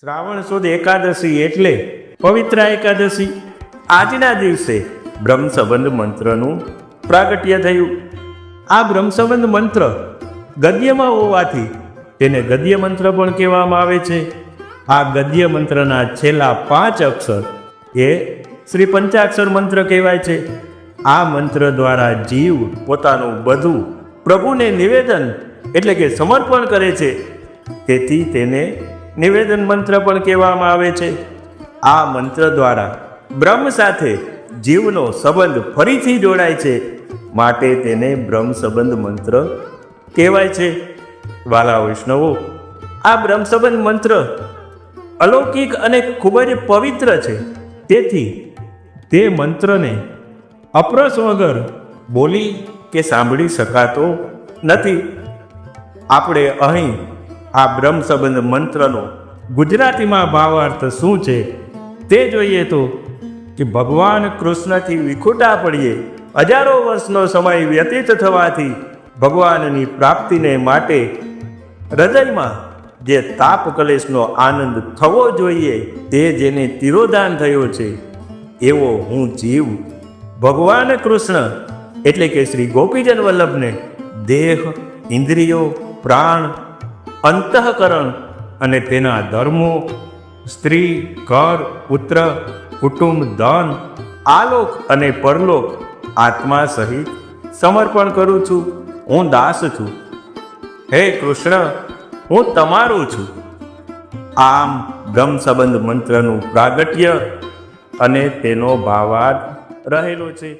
શ્રાવણ સુદ એકાદશી એટલે પવિત્ર એકાદશી. આજના દિવસે બ્રહ્મસંબંધ મંત્રનું પ્રાગટ્ય થયું. આ બ્રહ્મસંબંધ મંત્ર ગદ્યમાં હોવાથી તેને ગદ્ય મંત્ર પણ કહેવામાં આવે છે. આ ગદ્ય મંત્રના છેલ્લા 5 અક્ષર એ શ્રી પંચાક્ષર મંત્ર કહેવાય છે. આ મંત્ર દ્વારા જીવ પોતાનું બધું પ્રભુને નિવેદન એટલે કે સમર્પણ કરે છે. તેથી તેને નિવેદન મંત્ર પણ કહેવામાં આવે છે. આ મંત્ર દ્વારા બ્રહ્મ સાથે જીવનો સંબંધ ફરીથી જોડાય છે, માટે તેને બ્રહ્મ સંબંધ મંત્ર કહેવાય છે. વાલા વૈષ્ણવો, આ બ્રહ્મ સંબંધ મંત્ર અલૌકિક અને ખૂબ જ પવિત્ર છે. તેથી તે મંત્રને અપરસ વગર બોલી કે સાંભળી શકાતો નથી. આપણે અહીં આ બ્રહ્મ સંબંધ મંત્રનો ગુજરાતીમાં ભાવાર્થ શું છે તે જોઈએ તો કે ભગવાન કૃષ્ણથી વિખૂટા પડીએ હજારો વર્ષનો સમય વ્યતીત થવાથી ભગવાનની પ્રાપ્તિને માટે હૃદયમાં જે તાપ કલેશનો આનંદ થવો જોઈએ તે જેને તિરોધાન થયો છે, એવો હું જીવ ભગવાન કૃષ્ણ એટલે કે શ્રી ગોપીજન વલ્લભને દેહ, ઇન્દ્રિયો, પ્રાણ, અંતઃકરણ અને તેના ધર્મો, સ્ત્રી, ઘર, પુત્ર, કુટુંબ, ધન, આલોક અને પરલોક આત્મા સહિત સમર્પણ કરું છું. હું દાસ છું. હે કૃષ્ણ, હું તમારો છું. આમ બ્રહ્મ સંબંધ મંત્રનું પ્રાગટ્ય અને તેનો ભાવાર્થ રહેલો છે.